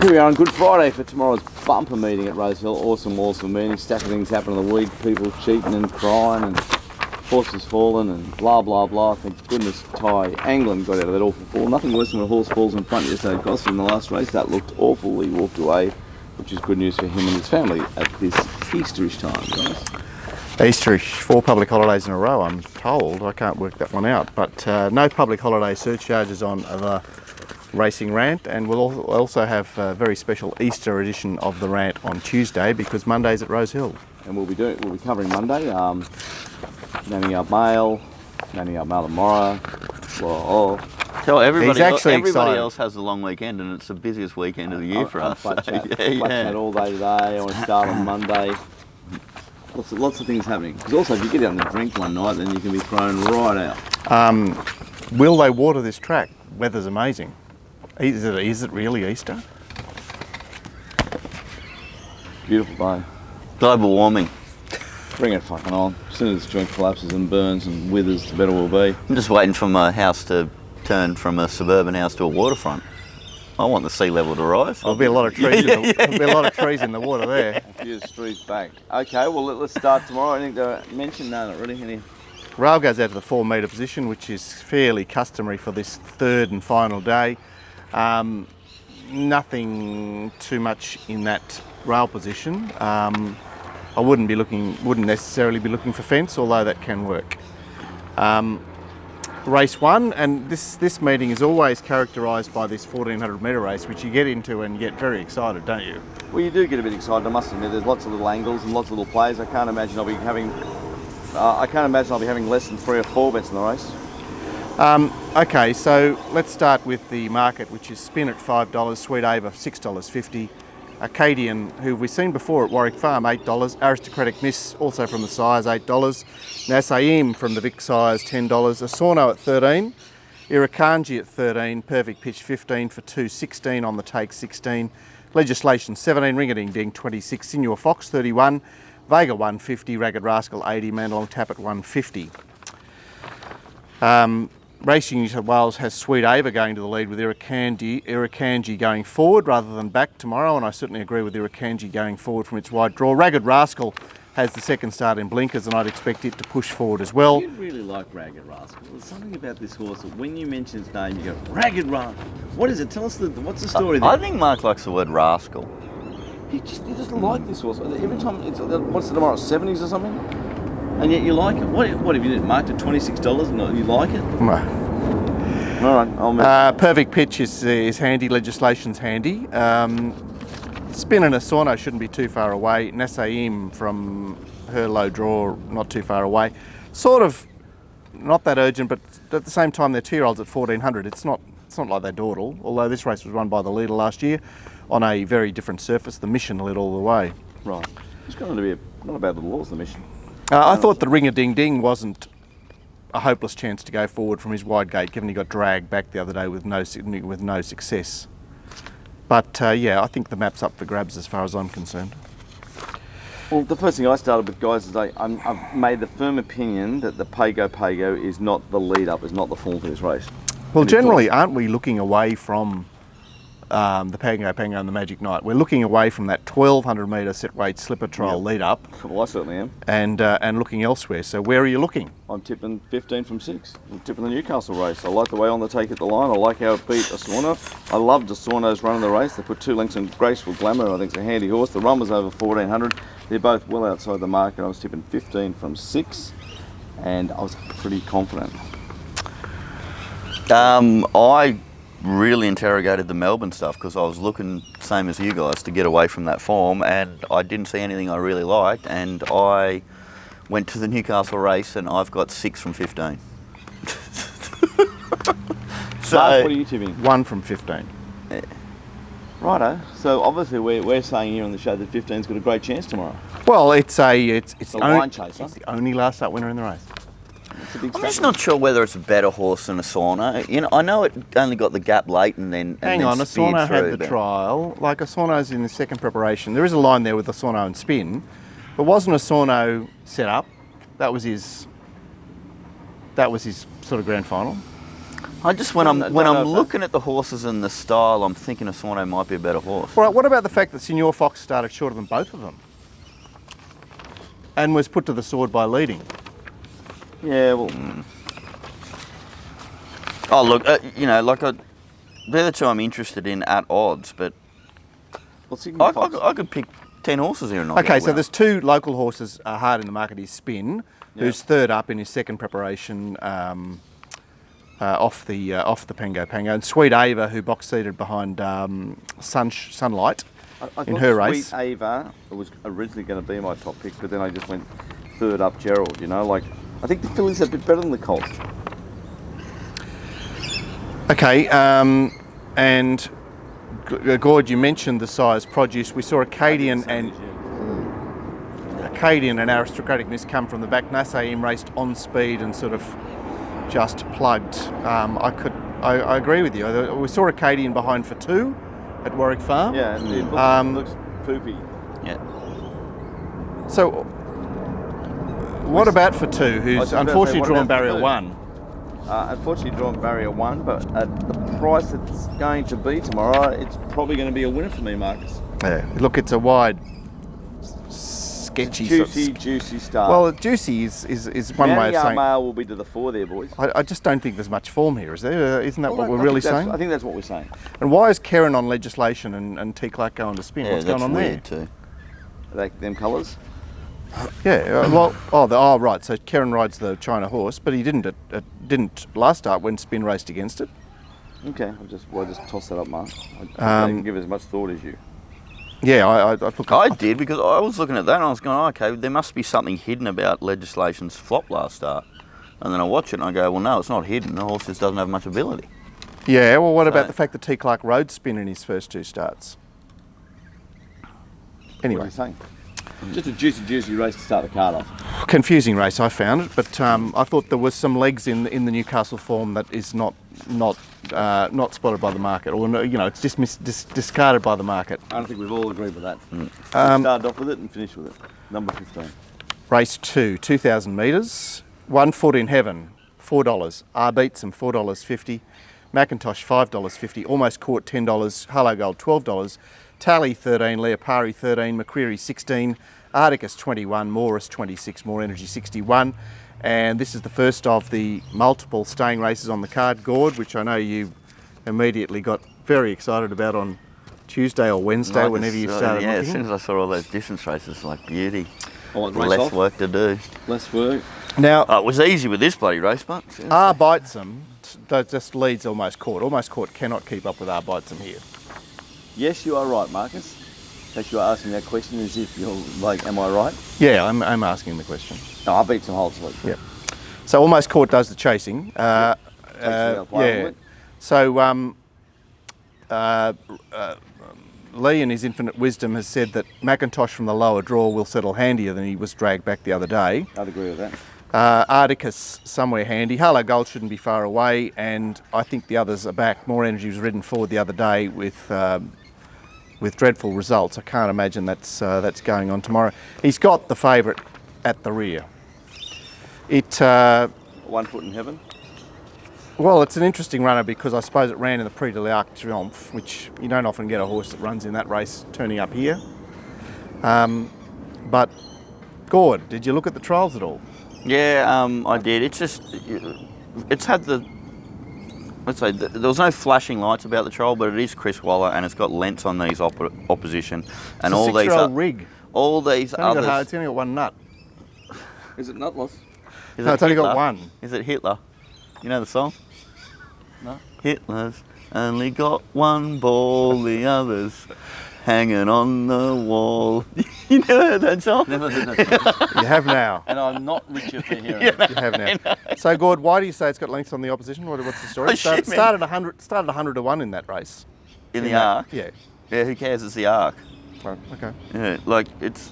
Here we are on Good Friday for tomorrow's bumper meeting at RHIL. Awesome meeting. Stack of things happening on the week. People cheating and crying and horses falling and blah blah blah. Thank goodness Ty Anglin got out of that awful fall. Nothing worse than when a horse falls in front yesterday. Gosling in the last race. That looked awful. He walked away, which is good news for him and his family at this Easterish time, guys. Easterish, 4 public holidays in a row, I'm told. I can't work that one out. But no public holiday surcharges on the Racing Rant, and we'll also have a very special Easter edition of the Rant on Tuesday because Monday's at RHIL. And we'll be covering Monday. Nanny up mail tomorrow. Tell everybody, everybody else has a long weekend, and it's the busiest weekend of the year for us. Flat chat all day today. I want to start on Monday. Lots of things happening. Because also, if you get out and drink one night, then you can be thrown right out. Will they water this track? Weather's amazing. Is it really Easter? Beautiful day. Global warming. Bring it fucking on. As soon as this joint collapses and burns and withers, the better we'll be. I'm just waiting for my house to turn from a suburban house to a waterfront. I want the sea level to rise. There'll be a lot of trees. There'll be a lot of trees in the water there. A few streets back. Okay, well let's start tomorrow. Anything to mention? No, not really. Any? Rail goes out to the 4 metre position, which is fairly customary for this third and final day. Nothing too much in that rail position. I wouldn't necessarily be looking for fence, although that can work. Race 1, and this meeting is always characterised by this 1400 metre race, which you get into and get very excited, don't you? Well, you do get a bit excited. I must admit, there's lots of little angles and lots of little plays. I can't imagine I'll be having less than 3 or 4 bets in the race. Okay, so let's start with the market, which is Spin at $5, Sweet Ava $6.50, Acadian, who we've seen before at Warwick Farm, $8, Aristocratic Miss, also from the Sires, $8, Nasaim from the Vic Sires, $10, Asorno at $13, Irukandji at $13, Perfect Pitch $15 for 2.16 on the take, 16, Legislation 17, Ring-a-Ding Ding 26, Sinuor Fox 31, Vega 150, Ragged Rascal 80, Mandalong Tap at 150. Racing New South Wales has Sweet Ava going to the lead with Irukandji going forward rather than back tomorrow, and I certainly agree with Irukandji going forward from its wide draw. Ragged Rascal has the second start in blinkers, and I'd expect it to push forward as well. You really like Ragged Rascal. There's something about this horse that when you mention its name, you go, Ragged Rascal. What is it? Tell us what's the story there? I think Mark likes the word rascal. He doesn't like this horse. Every time, what's it tomorrow, 70s or something? And yet you like it. What have you did? Marked at $26 and you like it? No. All right, Perfect Pitch is handy. Legislation's handy. Spin and Asorno shouldn't be too far away. Nasaim from her low draw, not too far away. Sort of not that urgent, but at the same time they're 2-year-olds at 1400. It's not like they dawdle. Although this race was run by the leader last year on a very different surface. The Mission led all the way. Right. It's going to be not a bad little horse, the Mission. I thought the Ring-a-Ding Ding wasn't a hopeless chance to go forward from his wide gate, given he got dragged back the other day with no success. But yeah, I think the map's up for grabs as far as I'm concerned. Well, the first thing I started with, guys, is I've made the firm opinion that the Pago is not the lead-up, is not the form for this race. Well, generally, aren't we looking away from the Pango and the Magic Knight? We're looking away from that 1200 metre set weight slipper trial lead up. Well, I certainly am. And looking elsewhere. So where are you looking? I'm tipping 15 from 6. I'm tipping the Newcastle race. I like the way on the take at the line. I like how it beat Asorno. I loved Asorno's run in the race. They put 2 lengths in Graceful Glamour. I think it's a handy horse. The run was over 1400. They're both well outside the market. I was tipping 15 from 6 and I was pretty confident. I really interrogated the Melbourne stuff because I was looking, same as you guys, to get away from that form, and I didn't see anything I really liked, and I went to the Newcastle race and I've got 6 from 15. So Mark, what are you tipping? 1 from 15. Yeah. Righto. So obviously we're saying here on the show that 15's got a great chance tomorrow. Well, it's the line chaser. It's the only last start winner in the race. I'm just not sure whether it's a better horse than Asorno. You know, I know it only got the gap late and then hang on, Asorno had the trial. Like Asorno's in the second preparation. There is a line there with Asorno and Spin, but wasn't Asorno set up? That was his sort of grand final. I just when I'm looking at the horses and the style, I'm thinking a Sorno might be a better horse. All right, what about the fact that Signor Fox started shorter than both of them? And was put to the sword by leading? Yeah, well, Oh look, you know, like they're the two I'm interested in at odds, but what's I could pick 10 horses here and not Okay, get a so winner. there's two local horses hard in the market. Is Spin, who's third up in his second preparation off the Pango, and Sweet Ava, who box seated behind Sunlight I in her thought race. Sweet Ava was originally going to be my top pick, but then I just went third up Gerald, you know, like, I think the fillies are a bit better than the colts. Okay, and Gord, you mentioned the size produce. We saw Acadian and Aristocratic Miss come from the back. Nassim raced on speed and sort of just plugged. I agree with you. We saw Acadian behind for 2 at Warwick Farm. Yeah, it looks poopy. Yeah. So, what about for 2, who's unfortunately drawn barrier 1? Unfortunately drawn barrier 1, but at the price it's going to be tomorrow, it's probably going to be a winner for me, Marcus. Yeah. Look, it's a wide, sketchy, Juicy start. Well, juicy is one way of saying. Mail will be to the 4 there, boys. I just don't think there's much form here, is there? Isn't that what we're really saying? I think that's what we're saying. And why is Karen on legislation and T Clark going to Spin? Yeah, What's going on weird there? too. Like them colours. Yeah, right. So Karen rides the China horse, but he didn't last start when Spin raced against it. Okay, I'll just toss that up, Mark. I didn't give as much thought as you. Yeah, I did, because I was looking at that and I was going, okay, there must be something hidden about legislation's flop last start. And then I watch it and I go, well, no, it's not hidden. The horse just doesn't have much ability. Yeah, well, what about the fact that T Clark rode Spin in his first 2 starts? Anyway. What are you saying? Just a juicy race to start the card off. Confusing race, I found it, but I thought there was some legs in the Newcastle form that is not spotted by the market, or it's discarded by the market. I don't think we've all agreed with that. Started off with it and finished with it. Number 15. Race 2, 2,000 metres, 1 Foot in Heaven, $4. R Beats them, $4.50. Macintosh, $5.50. Almost Caught, $10. Hello Gold, $12. Tally 13, Leopari 13, McQuarrie 16, Articus 21, Morris 26, More Energy 61. And this is the first of the multiple staying races on the card, Gord, which I know you immediately got very excited about on Tuesday or Wednesday, whenever you started looking. As soon as I saw all those distance races, like beauty. Less work to do. Less work. Now, it was easy with this bloody race, but R Bites them, that just leads Almost Caught. Almost Caught cannot keep up with R Bites them here. Yes, you are right, Marcus. That you are asking that question as if you're like, am I right? Yeah, I'm asking the question. No, I beat some whole sleep. Yeah. So Almost Caught does the chasing. So Lee, in his infinite wisdom, has said that Macintosh from the lower draw will settle handier than he was dragged back the other day. I'd agree with that. Articus somewhere handy. Hello Gold shouldn't be far away, and I think the others are back. More Energy was ridden forward the other day with dreadful results. I can't imagine that's going on tomorrow. He's got the favourite at the rear. 1 Foot in Heaven. Well, it's an interesting runner because I suppose it ran in the Prix de l'Arc Triomphe, which you don't often get a horse that runs in that race turning up here. But Gord, did you look at the trials at all? Yeah, I did. It's had the, let's say, there was no flashing lights about the trial, but it is Chris Waller and it's got lengths on these opposition. And it's all a 6-year-old rig. All these others. It's only got 1 nut. Is it nutless? No, it's only got 1. Is it Hitler? You know the song? No. Hitler's only got 1 ball, the others hanging on the wall. You never heard that song? Never heard that song. You have now. And I'm not richer for hearing it. You have now. So, Gord, why do you say it's got lengths on the opposition? What's the story? Started 100 to 1 in that race. In the Arc? Yeah. Yeah, who cares? It's the Arc. Right, okay. Yeah, like it's...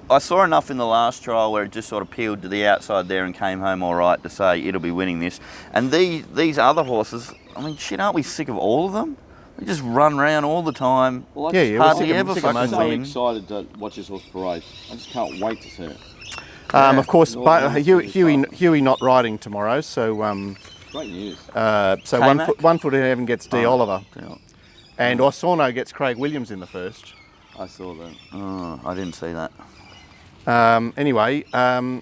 I saw enough in the last trial where it just sort of peeled to the outside there and came home all right to say it'll be winning this. And these other horses, I mean, shit, aren't we sick of all of them? They just run around all the time. Well, hardly ever I'm fucking so win. excited to watch this horse parade. I just can't wait to see it. Of course, Huey not riding tomorrow, so Well, Great news. So K-Mac? 1 foot 11 gets D. Oliver. Yeah. And Osorno gets Craig Williams in the first. I saw that. Oh, I didn't see that. Anyway, I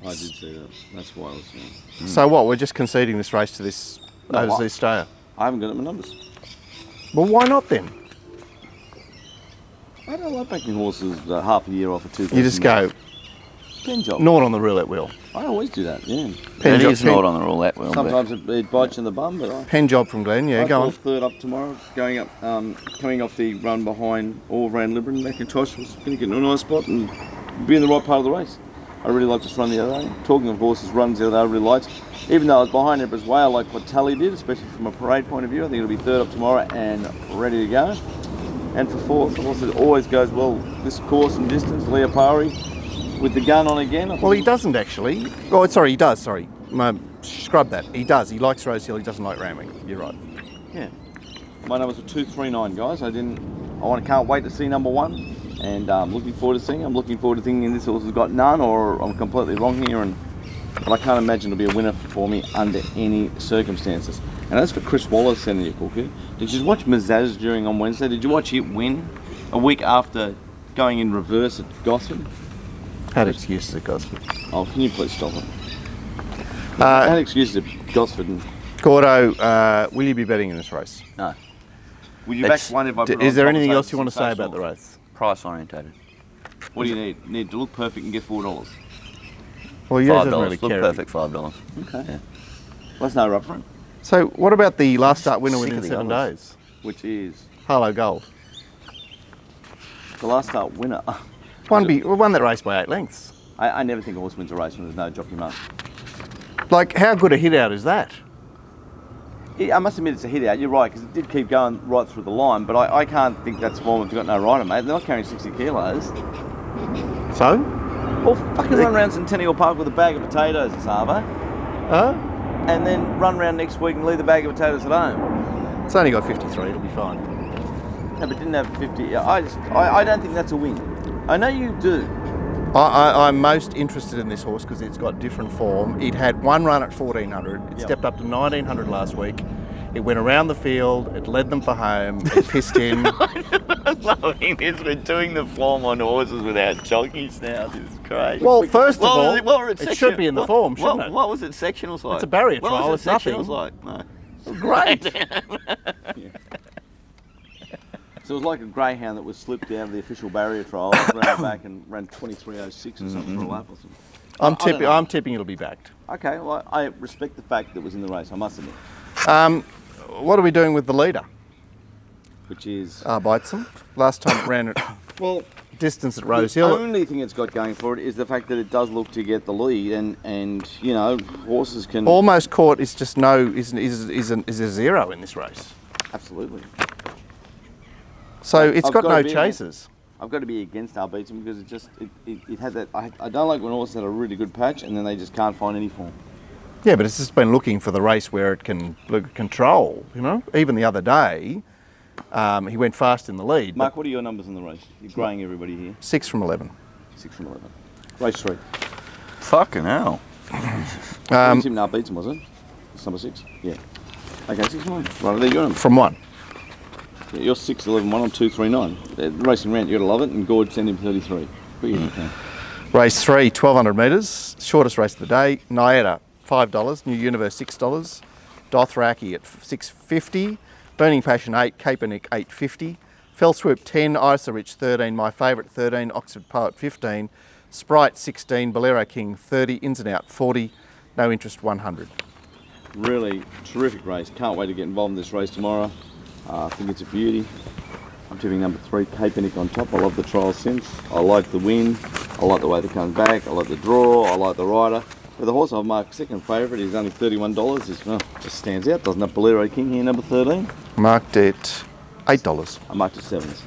did see that. That's why I was saying. so what? We're just conceding this race to this No, overseas stayer. I haven't got it in my numbers. Well, why not then? I don't like backing horses half a year off a 2,000. You just go pen job. Naught on the roulette wheel. I always do that, yeah. It is not on the roulette wheel. Sometimes it bites you in the bum, but I... Pen job from Glenn, yeah, I go on. third up tomorrow, going up, coming off the run behind all around Liberty. McIntosh was going to get into a nice spot and be in the right part of the race. I really liked this run the other day. Talking of horses, runs the other day I really liked. Even though I was behind Emperor's Way, I like what Tally did, especially from a parade point of view. I think it'll be third up tomorrow and ready to go. And for fourth, the horse that always goes well this course and distance, Leopari, with the gun on again. Well, he doesn't actually. Oh, sorry, he does, sorry. Scrub that. He does. He likes Rosehill, he doesn't like Randwick. You're right. Yeah. My numbers were 239, guys. Can't wait to see number one. And I'm looking forward to seeing. I'm looking forward to thinking this horse has got none, or I'm completely wrong here. But I can't imagine it'll be a winner for me under any circumstances. And as for Chris Waller sending you cookie, did you watch Mazaz during on Wednesday? Did you watch it win a week after going in reverse at Gosford? Had excuses at Gosford. Oh, can you please stop it? I had excuses at Gosford. And Gordo, will you be betting in this race? no. Will you back one if I put it Is on there top anything of else you want to say about the race? Price orientated. What do you need? You need to look perfect and get $4. Well, yeah, doesn't really Look care. perfect, $5. Okay. Yeah. Well, that's no rub for it. So, what about the last start winner Sick within of the 7 others. days? Which is Harlow Gold. the last start winner. Won that race by 8 lengths. I never think a horse wins a race when there's no jockey mark. Like, how good a hit out is that? I must admit it's a hit out, you're right, because it did keep going right through the line, but I can't think that's form if you've got no rider, mate. They're not carrying 60 kilos. So? Or fucking run around Centennial Park with a bag of potatoes, Savo, Huh? and then run around next week and leave the bag of potatoes at home. It's only got 53, it'll be fine. No, but didn't have 50. I don't think that's a win. I know you do. I'm most interested in this horse because it's got different form. It had one run at 1400. It stepped up to 1900 last week. It went around the field. It led them for home. It pissed in. I'm loving this. We're doing the form on horses without jockeys now. This is crazy. Well, first of all, what were it should be in the form, shouldn't it? What was it sectionals like? It's a barrier what trial, was it's it nothing. sectionals like? No. Great. So it was like a greyhound that was slipped down to the official barrier trial, ran back and ran 23.06 or something for a lap or something. I'm tipping it'll be backed. Okay, well, I respect the fact that it was in the race, I must admit. What are we doing with the leader? Which is... Arbeitsen. Last time it ran at well, distance at the Rosehill. only thing it's got going for it is the fact that it does look to get the lead, and you know, horses can... Almost caught is just is a zero in this race. Absolutely. So it's I've got gotta no be chasers. I've got to be against Arbeitsen because it had that... I don't like when horses had a really good patch and then they just can't find any form. Yeah, but it's just been looking for the race where it can control, you know? Even the other day, he went fast in the lead. Mark, what are your numbers in the race? You're greying everybody here. 6 from 11. 6 from 11. Race 3. Fucking hell. Tim Arbeitsen, was it? It's number 6? Yeah. Okay, 6 from 11. Right, there you go. From 1. Yeah, you're 6, 11, 1, I'm 2, 3, 9. Racing Rant, you're to love it, and Gord send him 33. What you think? Race 3, 1200 metres, shortest race of the day. Nieta, $5. New Universe, $6. Dothraki at $6.50. Burning Passion, 8. Kaepernick, $8.50. Fell Swoop, 10. Isa Rich, 13. My Favourite, 13. Oxford Poet, 15. Sprite, 16. Bolero King, 30. Ins and Out, 40. No Interest, 100. Really terrific race. Can't wait to get involved in this race tomorrow. I think it's a beauty. I'm tipping number 3, Kaepernick on top. I love the trial since. I like the win. I like the way they come back. I like the draw. I like the rider. But the horse I've marked second favourite is only $31. Just stands out. Doesn't have Bolero King here, number 13. Marked at $8. I marked at 7s,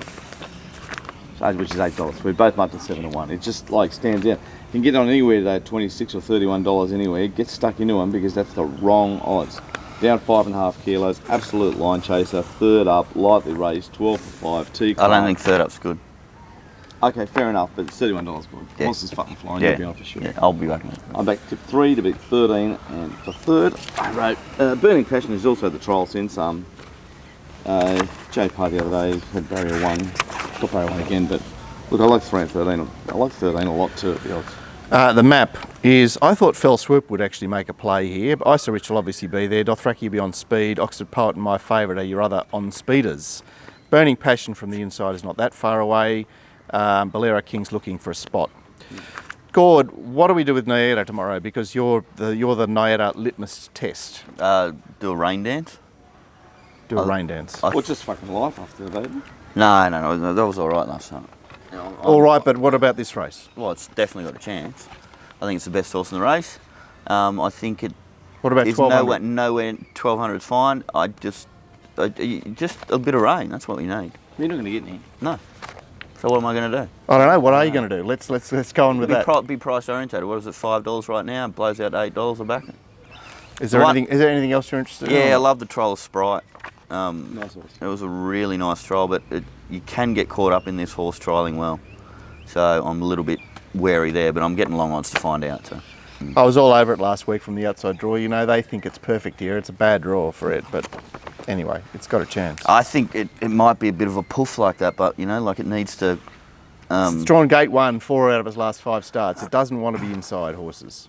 which is $8. We both marked at 7 and 1. It just like stands out. You can get on anywhere today at $26 or $31 anywhere. Get stuck into them because that's the wrong odds. Down 5.5 kilos, absolute line chaser, third up, lightly raced, 12 for 5. T. I don't think third up's good. Okay, fair enough, but it's $31, boy. Yeah. Monster's fucking flying, Yeah. you'll be on for sure. Yeah, I'll be back. Mate. I'm back to 3 to beat 13, and for third, I wrote Burning Passion is also the trial since Jay Parr the other day had barrier 1, got barrier 1 again, but look, I like 3 and 13. I like 13 a lot too, to be honest. The map is, I thought Fell Swoop would actually make a play here, but ISO will obviously be there, Dothraki will be on speed, Oxford Poet and my favourite are your other on-speeders. Burning Passion from the inside is not that far away. Bolero King's looking for a spot. Gord, what do we do with Naira tomorrow? Because you're the Naira litmus test. Do a rain dance? Do a rain dance. Or just fucking life after the baby. No, that was all right last time. All right, but what about this race? Well, it's definitely got a chance. I think it's the best horse in the race. I think it What about is 1200? nowhere 1200 is fine. Just a bit of rain. That's what we need. You're not going to get any. No. So what am I going to do? I don't know. What are you going to do? Let's go on with that. Be price orientated. What is it? $5 right now. It blows out $8 a back. Is there anything else you're interested in? Yeah, I love the trial of Sprite. Nice horse. It was a really nice trial, but you can get caught up in this horse trialling well. So I'm a little bit wary there, but I'm getting long odds to find out. So. I was all over it last week from the outside draw. You know, they think it's perfect here. It's a bad draw for it, but anyway, it's got a chance. I think it might be a bit of a poof like that, but you know, like it needs to. It's drawn gate 1, 4 out of his last 5 starts. It doesn't want to be inside horses.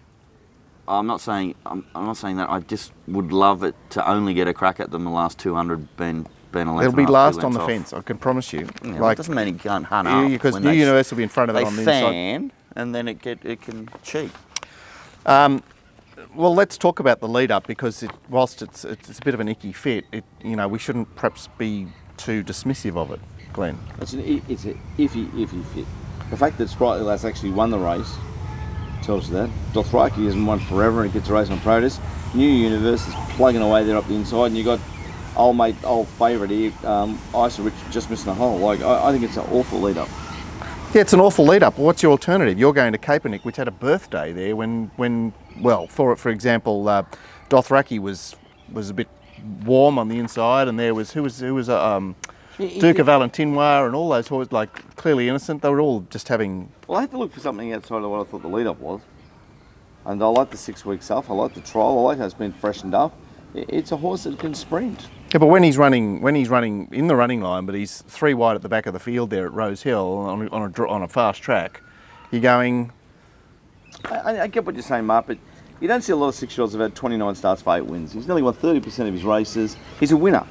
I'm not saying that. I just would love it to only get a crack at them the last 200 being a length. It'll be and a half, last 2 on the lengths fence, I can promise you. off. Yeah, Like, it doesn't mean it can't hunt up. because when New they- Universe will be in front of it They on the inside. fan, and then it can cheat. Well, let's talk about the lead up because whilst it's a bit of an icky fit, we shouldn't perhaps be too dismissive of it, Glenn. It's an iffy fit. The fact that Sprightly Lass actually won the race tells you that. Dothraki hasn't won forever and it gets a race on Protus. New Universe is plugging away there up the inside, and you got old favourite here, Isa Rich just missing a hole. Like I think it's an awful lead up. Yeah, it's an awful lead up. What's your alternative? You're going to Kaepernick, which had a birthday there for example, Dothraki was a bit warm on the inside, and there was who was Duke of Valentinois and all those horses, like clearly innocent. They were all just having. Well, I had to look for something outside of what I thought the lead up was. And I like the 6 week stuff, I like the trial, I like how it's been freshened up. It's a horse that can sprint. Yeah, but when he's running in the running line, but he's 3 wide at the back of the field there at Rose Hill on a fast track, you're going. I get what you're saying, Mark, but you don't see a lot of 6-year-olds who've had 29 starts for 8 wins. He's nearly won 30% of his races. He's a winner.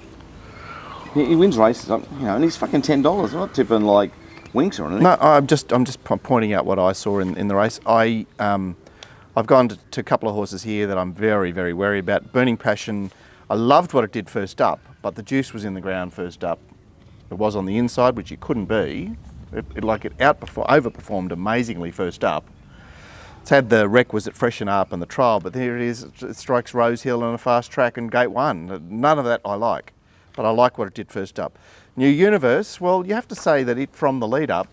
He wins races, and he's fucking $10. I'm not tipping like Winks or anything. No, I'm just pointing out what I saw in the race. I've gone to a couple of horses here that I'm very, very wary about. Burning Passion, I loved what it did first up, but the juice was in the ground first up. It was on the inside, which it couldn't be. It overperformed amazingly first up. It's had the requisite freshen up and the trial, but there it is. It strikes Rose Hill on a fast track and gate 1. None of that I like, but I like what it did first up. New Universe, well, you have to say that it from the lead up,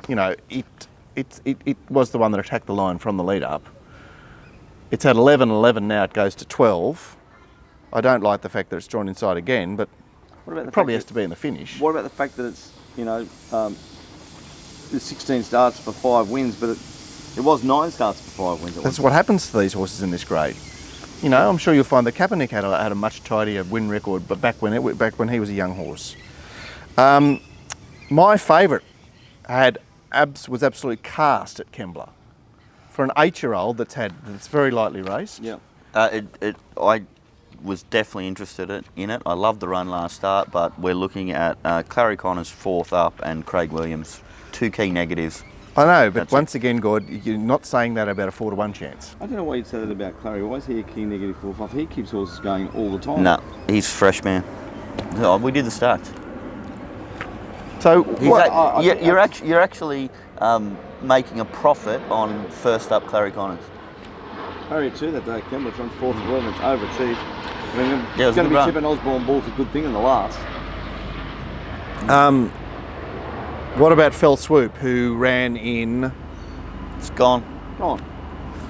it was the one that attacked the line from the lead up. It's had 11-11 now, it goes to 12. I don't like the fact that it's drawn inside again, but it probably has to be in the finish. What about the fact that it's, there's 16 starts for 5 wins, but it was 9 starts for 5 wins. That's what happens to these horses in this grade. I'm sure you'll find that Kaepernick had a much tidier win record, but back when he was a young horse. My favourite was absolutely cast at Kembla. For an 8-year-old that's very lightly raced. Yeah. I was definitely interested in it. I loved the run last start, but we're looking at Clary Connors 4th up and Craig Williams, 2 key negatives. I know, but once again, Gord, you're not saying that about a 4-1 chance. I don't know why you'd say that about Clary. Why is he a key negative 4-5? He keeps horses going all the time. No, he's fresh, man. Oh, we did the stats. So you're actually making a profit on first up Clary Connors. Harriet too that day, Kembla's run 4th as well, and it's overachieved. I mean, Yeah, it's going to be run. tipping Osborne Ball's a good thing in the last. What about Fell Swoop, who ran in... It's gone. Go on.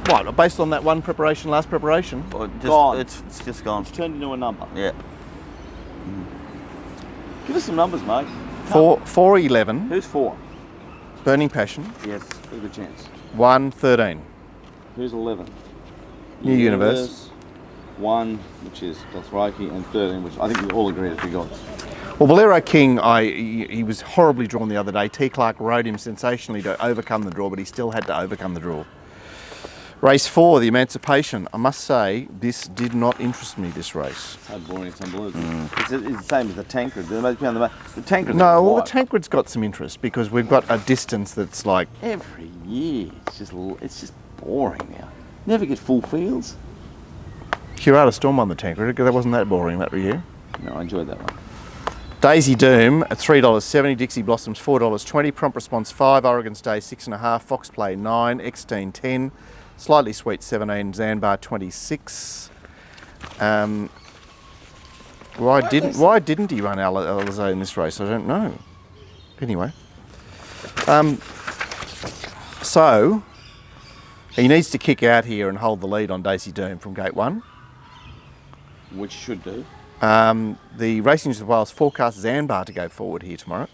What, based on that one last preparation? Gone. It's just gone. It's turned into a number. Yeah. Give us some numbers, mate. 4-11, Who's 4? Burning Passion. Yes, there's a good chance. 1-13, Who's 11? New Universe. 1, which is Dothraki, and 13, which I think we all agree is Big Odds. Well, Bolero King, he was horribly drawn the other day. T. Clark rode him sensationally to overcome the draw, but he still had to overcome the draw. Race 4, the Emancipation. I must say, this did not interest me, this race. It's so boring, it's unbelievable. It's the same as the Tancred. The Tancred. No, well, the Tancred's got some interest because we've got a distance that's like... Every year, it's just boring now. Never get full fields. Curata Storm on the Tancred, that wasn't that boring that year. No, I enjoyed that one. Daisy Doom at $3.70, Dixie Blossoms $4.20, Prompt Response 5, Oregon's Day 6.5, Fox Play 9, X-Teen 10, Slightly Sweet 17, Zanbar 26. Why didn't he run Alizé in this race? I don't know. Anyway, so he needs to kick out here and hold the lead on Daisy Doom from gate 1. Which should do. The Racing New South Wales forecast Zanbar to go forward here tomorrow.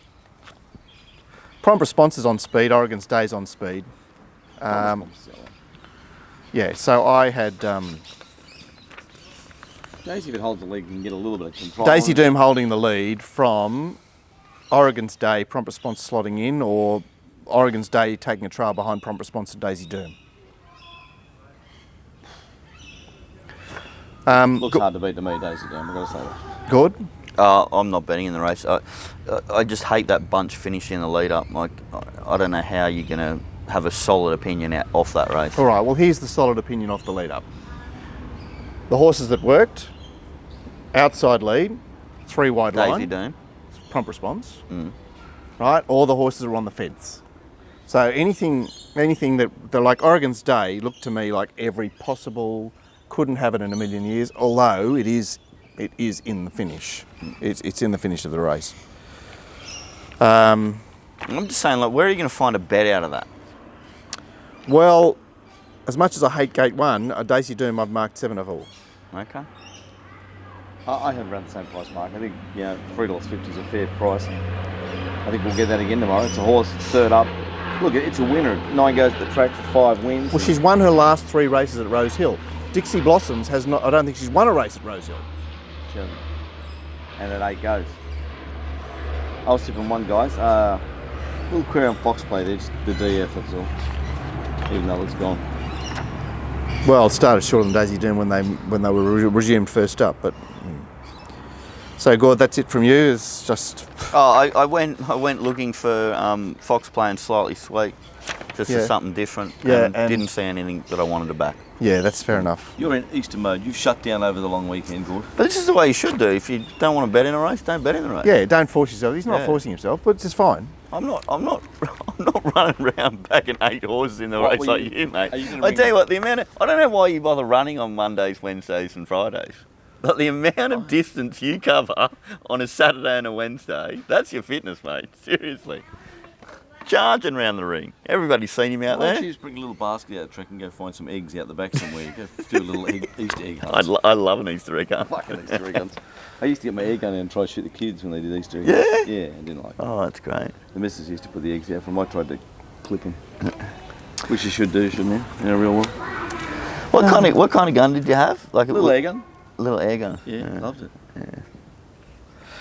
Prompt Response is on speed, Oregon's Day's on speed. Yeah, so I had Daisy, if it holds the lead, can get a little bit of control. Daisy Doom holding the lead from Oregon's Day, Prompt Response slotting in, or Oregon's Day taking a trail behind Prompt Response and Daisy Doom. Looks hard to beat to me, Daisy Doom, I've got to say that. Good. I'm not betting in the race. I just hate that bunch finishing in the lead up. Like, I don't know how you're going to have a solid opinion off that race. All right, well, here's the solid opinion off the lead up. The horses that worked, outside lead, 3 wide line. Daisy Doom. Prompt Response. Right, or the horses are on the fence. So anything that, they're like Oregon's Day, looked to me like every possible, couldn't have it in a million years, although it is in the finish. It's in the finish of the race. I'm just saying, like, where are you going to find a bet out of that? Well, as much as I hate gate 1, a Daisy Doom I've marked 7 of all. Okay. I have around the same price mark. I think $3.50 is a fair price. I think we'll get that again tomorrow. It's a horse, third up. Look, it's a winner. 9 goes to the track for 5 wins. Well, she's won her last 3 races at Rose Hill. Dixie Blossoms has not. I don't think she's won a race at Rose Hill. She hasn't. And at 8 goes. I was tipping 1, guys. Little query on Fox Play there, just the DF, that's all. Even though it's gone. Well, it started shorter than Daisy Doom when they were resumed first up, but. So, Gord, that's it from you. It's just. Oh, I went looking for Fox Play and Slightly Sweet, just for something different. Yeah, and didn't see anything that I wanted to back. Yeah, that's fair enough. You're in Easter mode. You've shut down over the long weekend, Gord. But this is the way you should do. If you don't want to bet in a race, don't bet in the race. Yeah, don't force yourself. He's not forcing himself, but it's just fine. I'm not running around backing 8 horses in the race like you, mate. I tell you what, I don't know why you bother running on Mondays, Wednesdays and Fridays. But the amount of distance you cover on a Saturday and a Wednesday, that's your fitness, mate. Seriously. Charging around the ring. Everybody's seen him out Why there. don't you just bring a little basket out of the track and go find some eggs out the back somewhere? Go do a little Easter egg hunt. I love an Easter egg hunt. Fucking Easter egg hunts. I used to get my egg gun out and try to shoot the kids when they did Easter egg Yeah? hunts. Yeah, I didn't like it. Oh, that's great. The missus used to put the eggs out for them. I tried to clip them. Which you should do, shouldn't you? In a real world. What kind of gun did you have? Like A little air gun. Little air gun. Yeah, loved it. Yeah.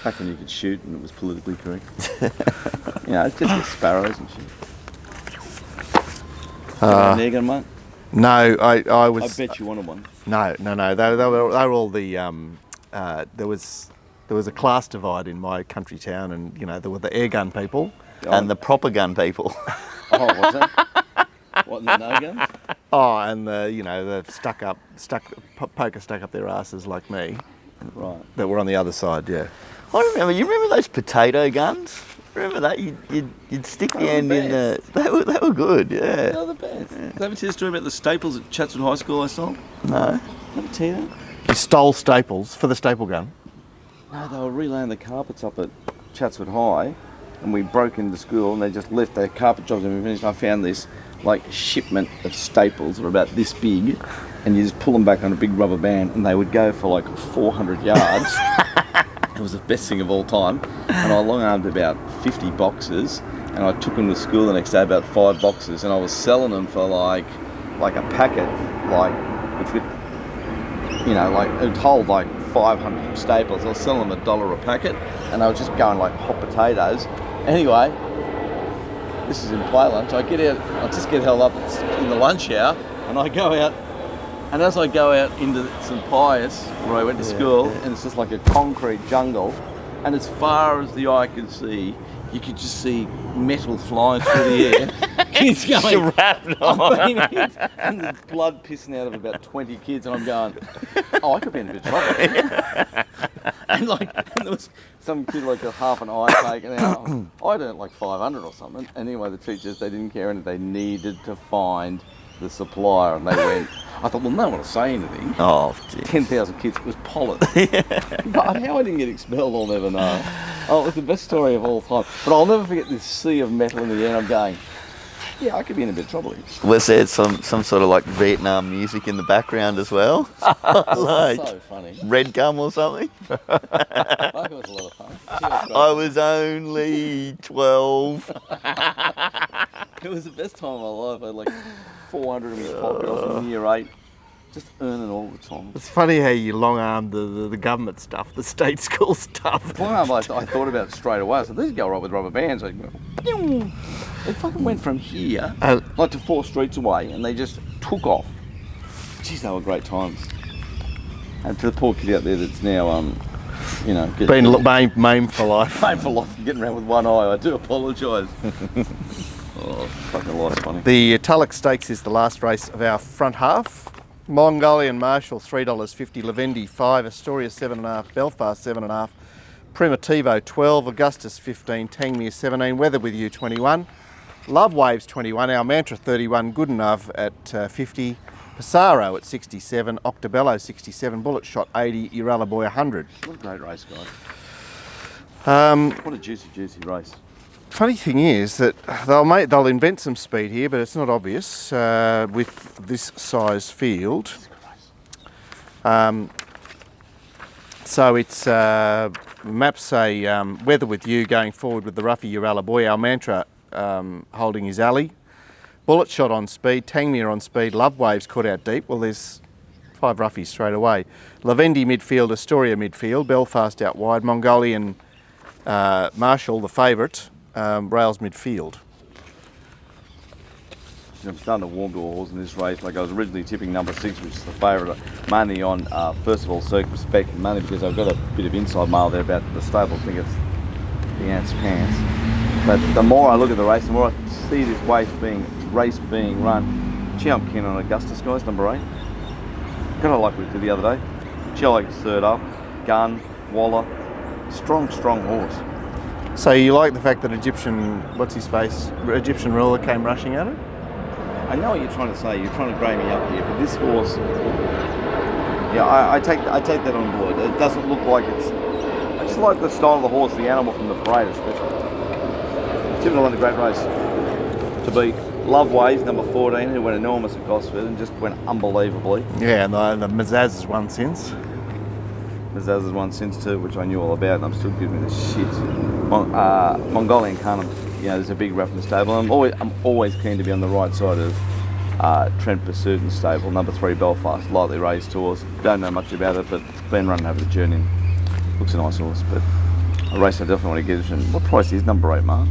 Back when you could shoot and it was politically correct. It's just get sparrows and shit. An air gun, mate? No, I was. I bet you wanted one. No. They were all the. There was a class divide in my country town, and there were the air gun people and the proper gun people. Oh, what's that? What, the no guns? Oh, and the poker stuck up their asses like me. Right. That were on the other side, yeah. I remember. You remember those potato guns? Remember that? You'd stick the end in the. They were good, yeah. They're the best. Did I ever tell you the story about the staples at Chatswood High School I stole? No. Did I tell you that? You stole staples for the staple gun? No, they were relaying the carpets up at Chatswood High, and we broke into school, and they just left their carpet jobs and we finished. And I found this shipment of staples that were about this big, and you just pull them back on a big rubber band, and they would go for 400 yards. It was the best thing of all time. and I long-armed about 50 boxes, and I took them to school the next day, about 5 boxes, and I was selling them for like a packet, which would, it would hold like 500 staples. I was selling them $1 a packet, and I was just going like hot potatoes. Anyway, this is in play lunch. I just get held up in the lunch hour, and I go out, and as I go out into St Pius, where I went to school, and it's just like a concrete jungle, and as far as the eye could see, you could just see metal flying through the air. Kids going, I'm being hit, and the blood pissing out of about 20 kids, and I'm going, oh, I could be in a bit of trouble. and there was some kid like a half an eye taken out. I'd earned like 500 or something. Anyway, the teachers, they didn't care, and they needed to find the supplier, and they went, I thought, well, no one will say anything. Oh, geez. 10,000 kids, it was pollen. But how I didn't get expelled, I'll never know. Oh, it was the best story of all time. But I'll never forget this sea of metal in the air, and I'm going, yeah, I could be in a bit of trouble here. Was there some sort of like Vietnam music in the background as well? Like So funny. Red Gum or something? It was a lot of fun. I was only 12. It was the best time of my life. I had like 400 of me pocket off in year 8. Just earning all the time. It's funny how you long-armed the government stuff, the state school stuff. I thought about it straight away. I said, these go right with rubber bands. It fucking went from here, like to 4 streets away, and they just took off. Jeez, they were great times. And for the poor kid out there that's now, Been maimed for life. Maimed for life and getting around with one eye, I do apologise. Oh, fucking life's funny. The Tulloch Stakes is the last race of our front half. Mongolian Marshall $3.50, Lavendi 5, Astoria 7.5, Belfast 7.5, Primitivo 12, Augustus 15, Tangmere 17, Weather With You 21, Love Waves 21, Our Mantra 31, Good Enough at 50, Passaro at 67, Octobello 67, Bullet Shot 80, Uralla Boy 100. What a great race, guys. What a juicy race. Funny thing is that they'll invent some speed here, but it's not obvious with this size field. So it's maps a Weather With You going forward with the roughy Uralla Boy, Our Mantra holding his alley, Bullet Shot on speed, Tangmere on speed, Love Waves caught out deep. Well, there's 5 roughies straight away. Lavendi midfield, Astoria midfield, Belfast out wide, Mongolian Marshall the favourite. Rails midfield. I'm starting to warm to a horse in this race. Like I was originally tipping number 6, which is the favourite, mainly on, first of all, circumspect, mainly because I've got a bit of inside mail there about the stable. I think it's the Ant's Pants. But the more I look at the race, the more I see this race being run. Gee, I'm keen on Augustus, guys, number 8. Kind of like we did the other day. Gee, I like his third up. Gun, Waller. Strong horse. So you like the fact that Egyptian ruler came rushing at it? I know what you're trying to say. You're trying to grey me up here, but this horse, I take that on board. It doesn't look like it's. I just like the style of the horse, the animal from the parade, especially. Tipping on a great race to beat Love Waves, number 14, who went enormous at Gosford and just went unbelievably. Yeah, and the Mazaz has won since. Mazaz has won since too, which I knew all about, and I'm still giving me the shit. Mongolian Cunham, there's a big rough in the stable. I'm always keen to be on the right side of Trent Pursuit and stable, number 3 Belfast, lightly raised horse. Don't know much about it, but it's been running over the journey. Looks a nice horse, but a race I definitely want to get. And what price is number 8, Mark?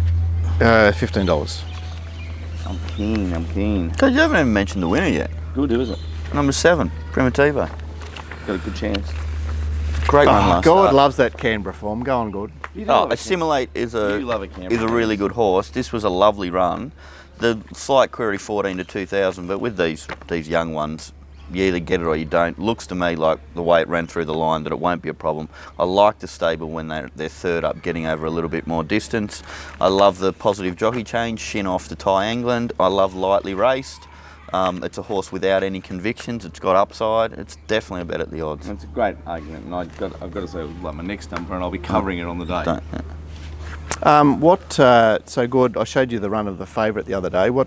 $15. I'm keen. God, you haven't even mentioned the winner yet. Good, who is it? Number 7, Primitivo. Got a good chance. Great run last God start. loves that Canberra form. Go on, good. Assimilate is a really good horse. This was a lovely run. The slight query 14 to 2000, but with these young ones, you either get it or you don't. Looks to me like the way it ran through the line that it won't be a problem. I like the stable when they're third up, getting over a little bit more distance. I love the positive jockey change, shin off to Ty England. I love lightly raced. It's a horse without any convictions. It's got upside. It's definitely a bet at the odds. It's a great argument, and I've got to say it was like my next number, and I'll be covering it on the day. So good. I showed you the run of the favourite the other day. Where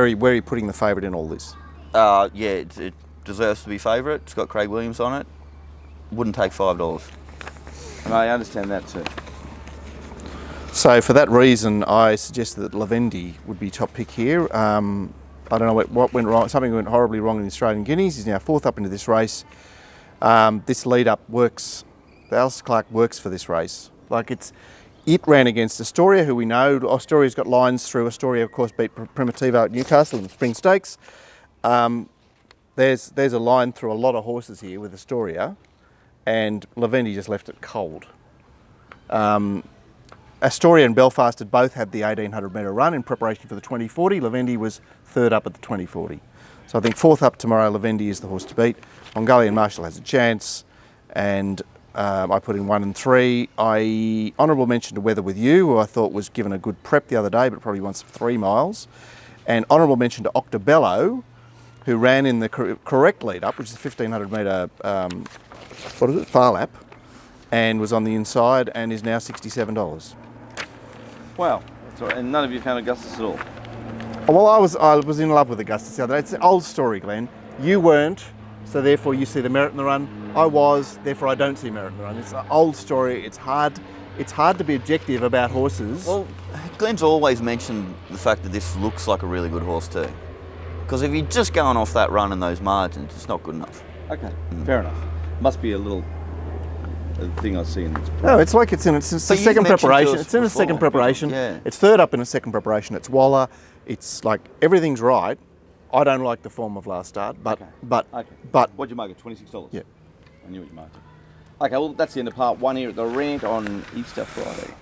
are you putting the favourite in all this? It deserves to be favourite. It's got Craig Williams on it. Wouldn't take $5. And I understand that too. So for that reason, I suggested that Lavendi would be top pick here. I don't know what went wrong. Something went horribly wrong in the Australian Guineas. He's now 4th up into this race. This lead up works. The Alistair Clark works for this race. Like it ran against Astoria, who we know. Astoria's got lines through. Astoria, of course, beat Primitivo at Newcastle in the Spring Stakes. There's a line through a lot of horses here with Astoria, and Lavendi just left it cold. Astoria and Belfast had both had the 1800 metre run in preparation for the 2040. Lavendi was 3rd up at the 2040. So I think 4th up tomorrow, Lavendi is the horse to beat. Mongolian Marshall has a chance, and I put in 1 and 3. I honourable mention to Weather With You, who I thought was given a good prep the other day, but probably wants 3 miles. And honourable mention to Octobello, who ran in the correct lead up, which is the 1500 metre, far lap, and was on the inside and is now $67. Wow. So, and none of you found Augustus at all? Well, I was in love with Augustus the other day. It's an old story, Glenn. You weren't, so therefore you see the merit in the run. I was, therefore I don't see merit in the run. It's an old story. It's hard to be objective about horses. Well, Glenn's always mentioned the fact that this looks like a really good horse too. Because if you're just going off that run and those margins, it's not good enough. Okay, fair enough. Must be a little thing I see in this. No, it's like it's the second preparation. It's in the second preparation. Yeah. It's 3rd up in the second preparation. It's Waller. It's like everything's right. I don't like the form of last start, but What'd you mark it? $26. Yeah. I knew what you marked it. Okay, well that's the end of part 1 here at the rant on Easter Friday.